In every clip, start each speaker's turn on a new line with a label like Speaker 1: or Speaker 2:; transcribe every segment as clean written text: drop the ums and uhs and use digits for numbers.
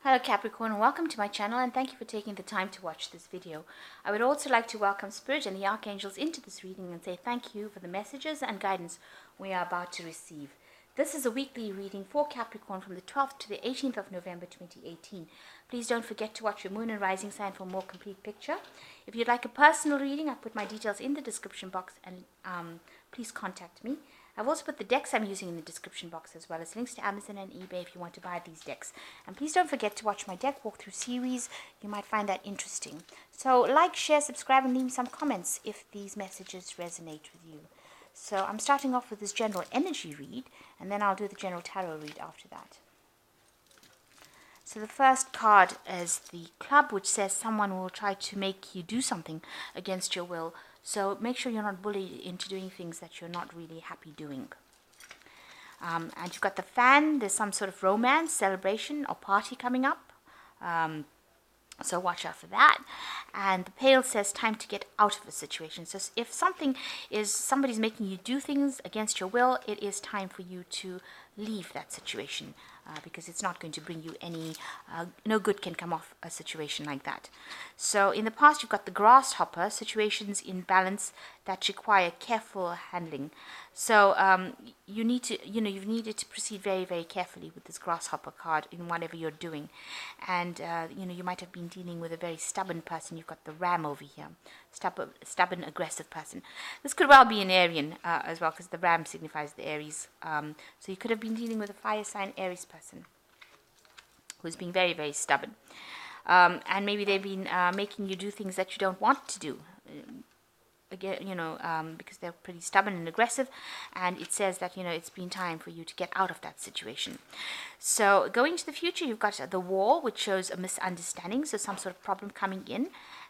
Speaker 1: Hello Capricorn, welcome to my channel and thank you for taking the time to watch this video. I would also like to welcome Spirit and the Archangels into this reading and say thank you for the messages and guidance we are about to receive. This is a weekly reading for Capricorn from the 12th to the 18th of November 2018. Please don't forget to watch your moon and rising sign for a more complete picture. If you'd like a personal reading, I put my details in the description box and please contact me. I've also put the decks I'm using in the description box as well as links to Amazon and eBay if you want to buy these decks. And please don't forget to watch my deck walkthrough series. You might find that interesting. So like, share, subscribe and leave me some comments if these messages resonate with you. So I'm starting off with this general energy read and then I'll do the general tarot read after that. So the first card is the club, which says someone will try to make you do something against your will. So make sure you're not bullied into doing things that you're not really happy doing. And you've got the fan. There's some sort of romance, celebration or party coming up. So watch out for that. And the pail says time to get out of a situation. So if somebody's making you do things against your will, it is time for you to leave that situation because it's not going to bring you any, no good can come off a situation like that. So in the past, you've got the grasshopper, situations in balance that require careful handling. So you need to, you've needed to proceed very, very carefully with this grasshopper card in whatever you're doing. And, you might have been dealing with a very stubborn person. You've got the ram over here, stubborn, aggressive person. This could well be an Arian as well because the ram signifies the Aries. So you could have been dealing with a fire sign Aries person who's being very, very stubborn. And maybe they've been making you do things that you don't want to do. Again, because they're pretty stubborn and aggressive, and it says that, it's been time for you to get out of that situation. So going to the future, you've got the wall, which shows a misunderstanding, so some sort of problem coming in,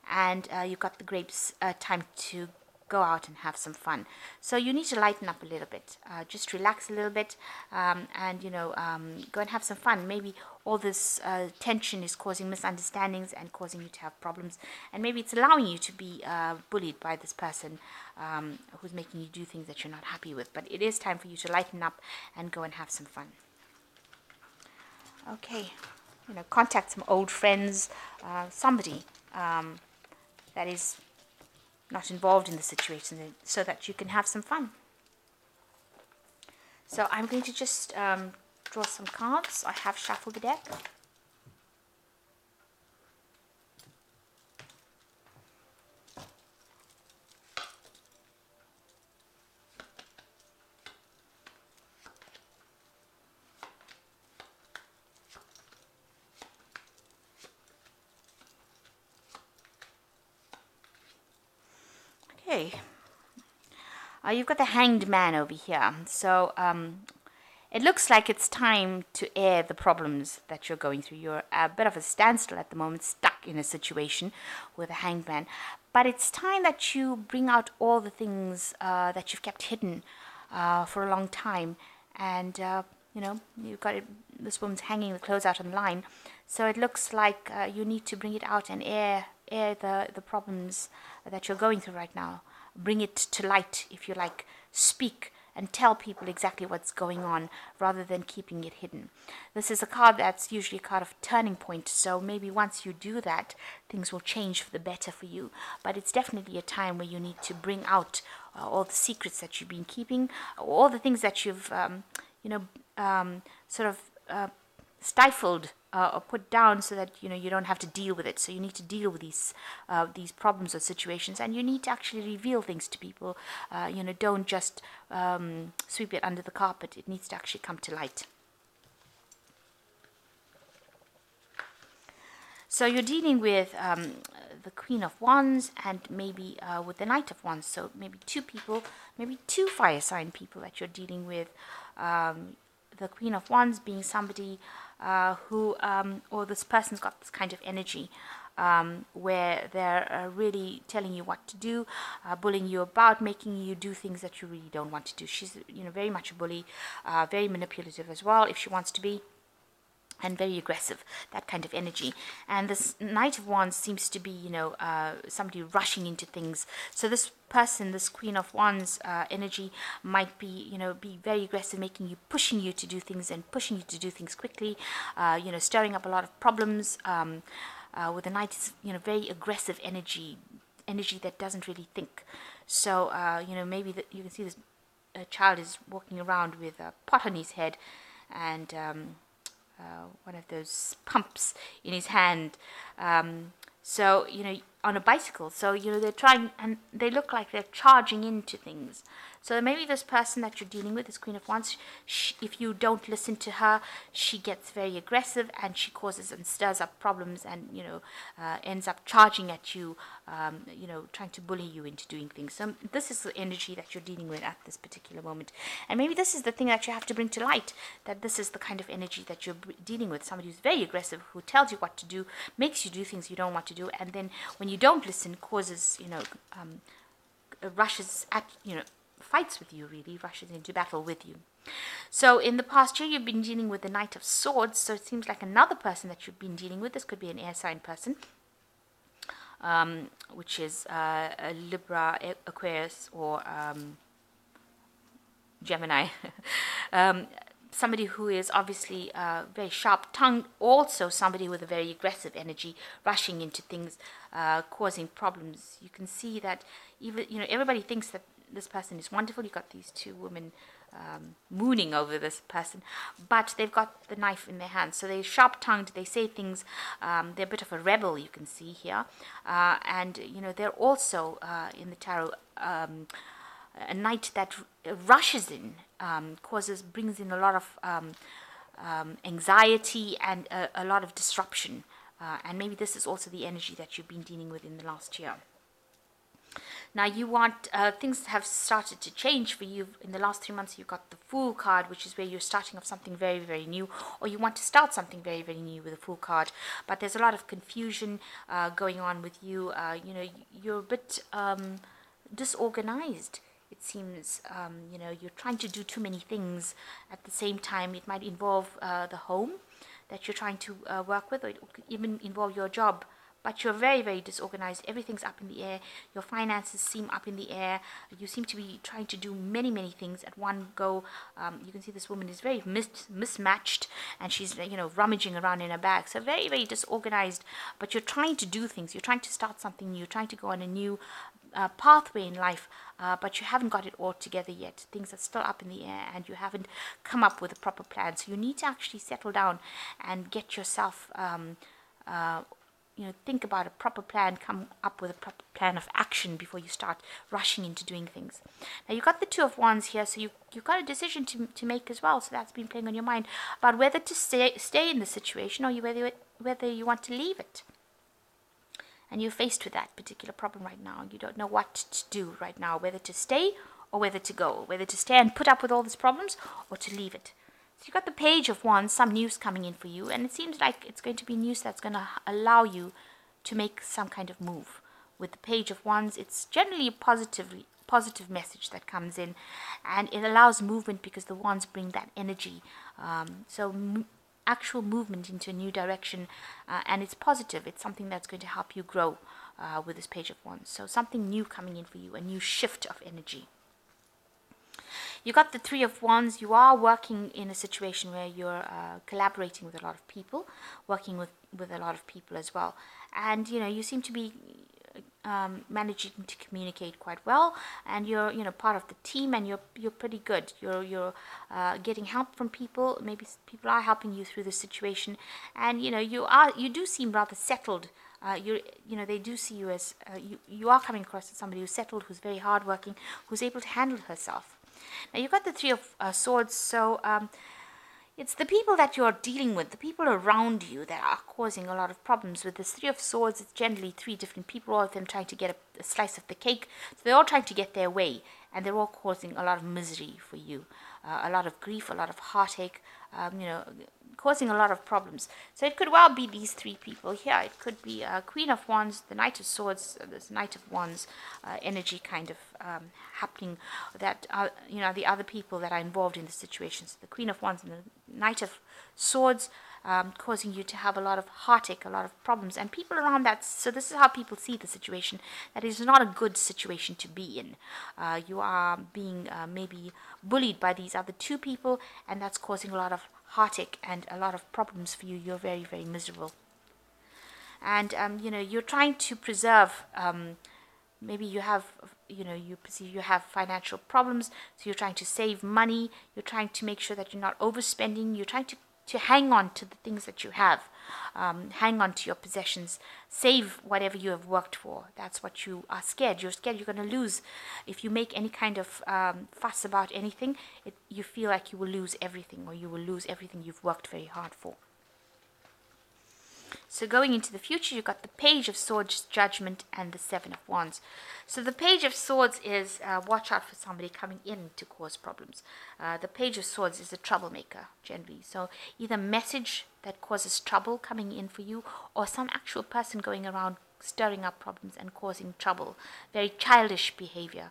Speaker 1: and you've got the grapes, time to go out and have some fun. So you need to lighten up a little bit, just relax a little bit, and go and have some fun. Maybe all this tension is causing misunderstandings and causing you to have problems, and maybe it's allowing you to be bullied by this person who's making you do things that you're not happy with. But it is time for you to lighten up and go and have some fun. Okay, contact some old friends, somebody that is not involved in the situation, so that you can have some fun. So I'm going to just draw some cards. I have shuffled the deck. Okay. You've got the Hanged Man over here. So it looks like it's time to air the problems that you're going through. You're a bit of a standstill at the moment, stuck in a situation with a Hanged Man. But it's time that you bring out all the things that you've kept hidden for a long time. And, you've got it, this woman's hanging the clothes out on the line. So it looks like you need to bring it out and air the problems that you're going through right now. Bring it to light, if you like. Speak and tell people exactly what's going on rather than keeping it hidden. This is a card that's usually a card of turning point, so maybe once you do that, things will change for the better for you. But it's definitely a time where you need to bring out all the secrets that you've been keeping, all the things that you've, stifled or put down, so that you don't have to deal with it. So you need to deal with these problems or situations, and you need to actually reveal things to people. Don't just sweep it under the carpet. It needs to actually come to light. So you're dealing with the Queen of Wands and maybe with the Knight of Wands. So maybe two people, maybe two fire sign people that you're dealing with. The Queen of Wands being somebody who, or this person's got this kind of energy where they're really telling you what to do, bullying you about, making you do things that you really don't want to do. She's, very much a bully, very manipulative as well, if she wants to be. and very aggressive, that kind of energy. And this Knight of Wands seems to be, somebody rushing into things. So this person, this Queen of Wands energy might be, be very aggressive, pushing you to do things and pushing you to do things quickly, stirring up a lot of problems. With the Knight, is, very aggressive energy that doesn't really think. So, maybe you can see this child is walking around with a pot on his head and one of those pumps in his hand. So, on a bicycle. So, they're trying, and they look like they're charging into things. So maybe this person that you're dealing with, this Queen of Wands, if you don't listen to her, she gets very aggressive and she causes and stirs up problems and, ends up charging at you, trying to bully you into doing things. So this is the energy that you're dealing with at this particular moment. And maybe this is the thing that you have to bring to light, that this is the kind of energy that you're dealing with. Somebody who's very aggressive, who tells you what to do, makes you do things you don't want to do, and then when you don't listen, causes, rushes at, fights with you, really, rushes into battle with you. So in the past year, you've been dealing with the Knight of Swords, so it seems like another person that you've been dealing with. This could be an air sign person, which is a Libra, Aquarius, or Gemini. Somebody who is obviously very sharp-tongued, also somebody with a very aggressive energy, rushing into things, causing problems. You can see that even, everybody thinks that this person is wonderful. You've got these two women mooning over this person, but they've got the knife in their hands. So they're sharp-tongued, they say things, they're a bit of a rebel, you can see here. And, they're also, in the tarot, a knight that rushes in, brings in a lot of anxiety and a lot of disruption. And maybe this is also the energy that you've been dealing with in the last year. Now you want, things have started to change for you. In the last 3 months, you've got the Fool card, which is where you're starting off something very, very new, or you want to start something very, very new with the Fool card. But there's a lot of confusion going on with you. You're a bit disorganized. It seems, you're trying to do too many things at the same time. It might involve the home that you're trying to work with, or it could even involve your job. But you're very, very disorganized. Everything's up in the air. Your finances seem up in the air. You seem to be trying to do many, many things at one go. You can see this woman is very mismatched, and she's, rummaging around in her bag. So very, very disorganized. But you're trying to do things. You're trying to start something new. You're trying to go on a new pathway in life, but you haven't got it all together yet. Things are still up in the air, and you haven't come up with a proper plan. So you need to actually settle down and get yourself think about a proper plan, come up with a proper plan of action before you start rushing into doing things. Now, you've got the Two of Wands here, so you've got a decision to make as well. So that's been playing on your mind about whether to stay in the situation, or whether you want to leave it. And you're faced with that particular problem right now. You don't know what to do right now, whether to stay or whether to go, whether to stay and put up with all these problems or to leave it. So you've got the Page of Wands, some news coming in for you, and it seems like it's going to be news that's going to allow you to make some kind of move. With the Page of Wands, it's generally a positive message that comes in, and it allows movement because the wands bring that energy. Actual movement into a new direction, and it's positive. It's something that's going to help you grow with this Page of Wands. So something new coming in for you, a new shift of energy. You got the Three of Wands. You are working in a situation where you're collaborating with a lot of people, working with a lot of people as well. And, you seem to be managing to communicate quite well, and you're part of the team, and you're pretty good. You're getting help from people. Maybe people are helping you through the situation, and you do seem rather settled. They do see you as you are coming across as somebody who's settled, who's very hardworking, who's able to handle herself. Now you've got the Three of Swords, so it's the people that you're dealing with, the people around you, that are causing a lot of problems. With this Three of Swords, it's generally three different people, all of them trying to get a slice of the cake. So they're all trying to get their way, and they're all causing a lot of misery for you, a lot of grief, a lot of heartache, causing a lot of problems. So it could well be these three people here. It could be Queen of Wands, the Knight of Swords, this Knight of Wands energy kind of happening, that the other people that are involved in the situation. So the Queen of Wands and the Knight of Swords causing you to have a lot of heartache, a lot of problems, and people around that. So this is how people see the situation. That is not a good situation to be in. You are being maybe bullied by these other two people, and that's causing a lot of heartache and a lot of problems for you. You're very, very miserable. And you're trying to preserve, maybe you have, you perceive you have financial problems, so you're trying to save money, you're trying to make sure that you're not overspending, you're trying to hang on to the things that you have, hang on to your possessions, save whatever you have worked for. That's what you are scared. You're scared you're going to lose. If you make any kind of fuss about anything, you feel like you will lose everything, or you will lose everything you've worked very hard for. So going into the future, you've got the Page of Swords, Judgment, and the Seven of Wands. So the Page of Swords is watch out for somebody coming in to cause problems. The Page of Swords is a troublemaker, generally. So either message that causes trouble coming in for you, or some actual person going around stirring up problems and causing trouble. Very childish behavior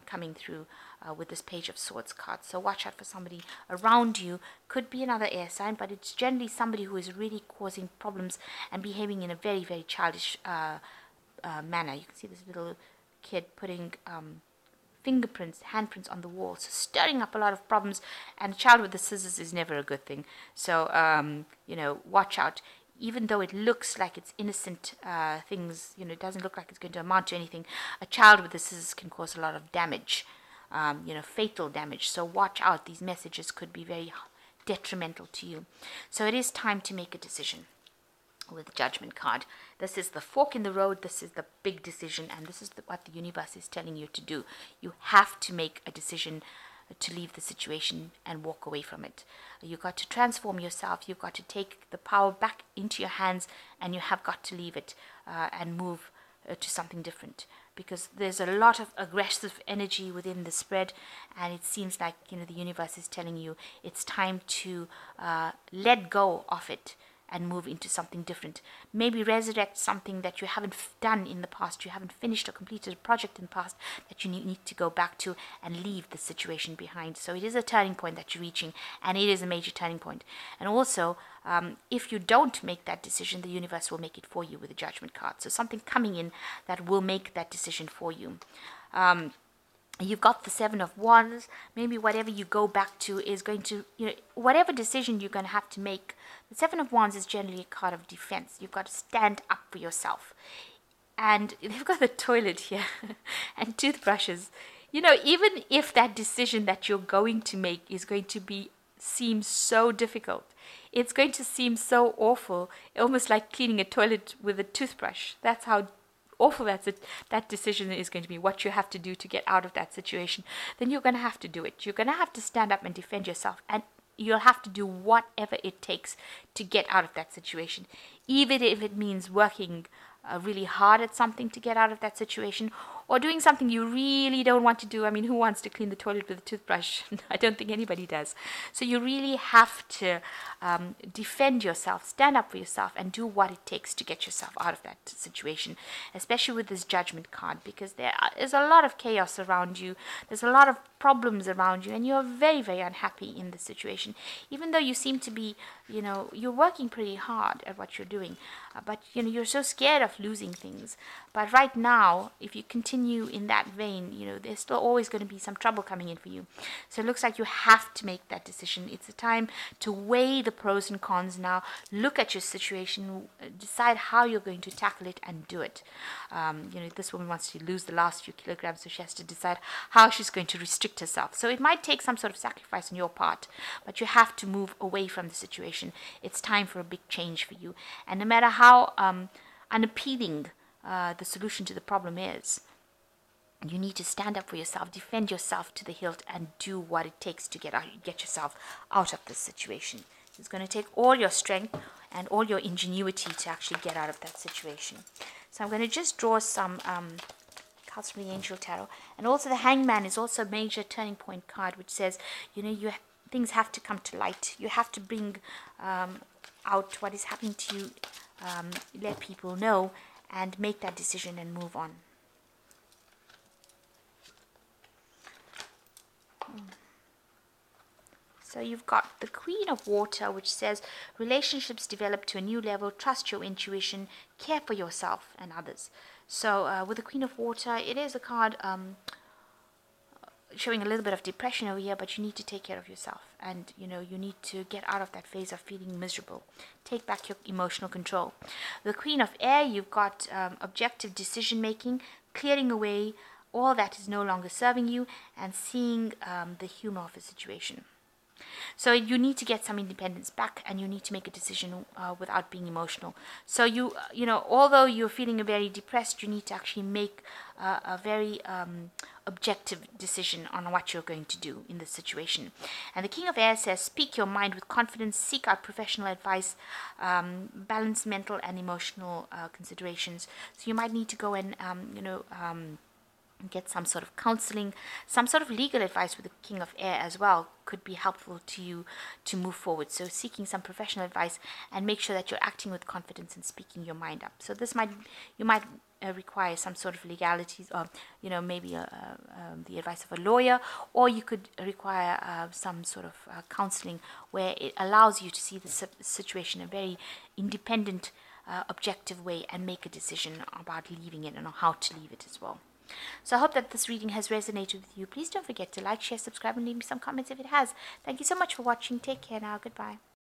Speaker 1: coming through with this Page of Swords card. So watch out for somebody around you. Could be another air sign, but it's generally somebody who is really causing problems and behaving in a very, very childish manner. You can see this little kid putting fingerprints, handprints on the wall, so stirring up a lot of problems. And a child with the scissors is never a good thing. So watch out. Even though it looks like it's innocent things, it doesn't look like it's going to amount to anything. A child with the scissors can cause a lot of damage, fatal damage. So watch out. These messages could be very detrimental to you. So it is time to make a decision with the Judgment card. This is the fork in the road. This is the big decision, and this is what the universe is telling you to do. You have to make a decision to leave the situation and walk away from it. You've got to transform yourself. You've got to take the power back into your hands, and you have got to leave it and move to something different, because there's a lot of aggressive energy within the spread, and it seems like the universe is telling you it's time to let go of it and move into something different. Maybe resurrect something that you haven't done in the past. You haven't finished or completed a project in the past that you need to go back to and leave the situation behind. So it is a turning point that you're reaching, and it is a major turning point. And also, if you don't make that decision, the universe will make it for you with the Judgment card. So something coming in that will make that decision for you. You've got the Seven of Wands. Maybe whatever you go back to is going to, whatever decision you're going to have to make. The Seven of Wands is generally a card of defense. You've got to stand up for yourself. And they've got the toilet here and toothbrushes. Even if that decision that you're going to make is going to seem so difficult, it's going to seem so awful, almost like cleaning a toilet with a toothbrush. That's how awful that decision is going to be, what you have to do to get out of that situation. Then you're going to have to do it. You're going to have to stand up and defend yourself, and you'll have to do whatever it takes to get out of that situation, even if it means working really hard at something to get out of that situation, or doing something you really don't want to do. I mean, who wants to clean the toilet with a toothbrush? I don't think anybody does. So you really have to defend yourself, stand up for yourself, and do what it takes to get yourself out of that situation, especially with this Judgment card, because there is a lot of chaos around you. There's a lot of problems around you, and you're very, very unhappy in the situation, even though you seem to be, you're working pretty hard at what you're doing, but you're so scared of losing things. But right now, if you continue in that vein, there's still always going to be some trouble coming in for you. So it looks like you have to make that decision. It's a time to weigh the pros and cons now, look at your situation, decide how you're going to tackle it, and do it. This woman wants to lose the last few kilograms, so she has to decide how she's going to restrict herself. So it might take some sort of sacrifice on your part, but you have to move away from the situation. It's time for a big change for you. And no matter how unappealing the solution to the problem is, you need to stand up for yourself, defend yourself to the hilt, and do what it takes to get yourself out of this situation. It's going to take all your strength and all your ingenuity to actually get out of that situation. So I'm going to just draw some cards from the Angel Tarot. And also the Hangman is also a major turning point card, which says, things have to come to light. You have to bring out what is happening to you, let people know, and make that decision and move on. So you've got the Queen of Water, which says relationships develop to a new level, trust your intuition, care for yourself and others. So with the Queen of Water, it is a card showing a little bit of depression over here, but you need to take care of yourself, and you need to get out of that phase of feeling miserable. Take back your emotional control. The Queen of Air, you've got objective decision making, clearing away all that is no longer serving you, and seeing the humor of the situation. So you need to get some independence back, and you need to make a decision without being emotional. So although you're feeling very depressed, you need to actually make a very objective decision on what you're going to do in this situation. And the King of Air says, speak your mind with confidence, seek out professional advice, balance mental and emotional considerations. So you might need to go and get some sort of counseling, some sort of legal advice with the King of Air as well could be helpful to you to move forward. So seeking some professional advice, and make sure that you're acting with confidence and speaking your mind up. So you might require some sort of legalities, or maybe the advice of a lawyer, or you could require some sort of counseling where it allows you to see the situation in a very independent, objective way, and make a decision about leaving it and how to leave it as well. So I hope that this reading has resonated with you. Please don't forget to like, share, subscribe, and leave me some comments if it has. Thank you so much for watching. Take care now. Goodbye.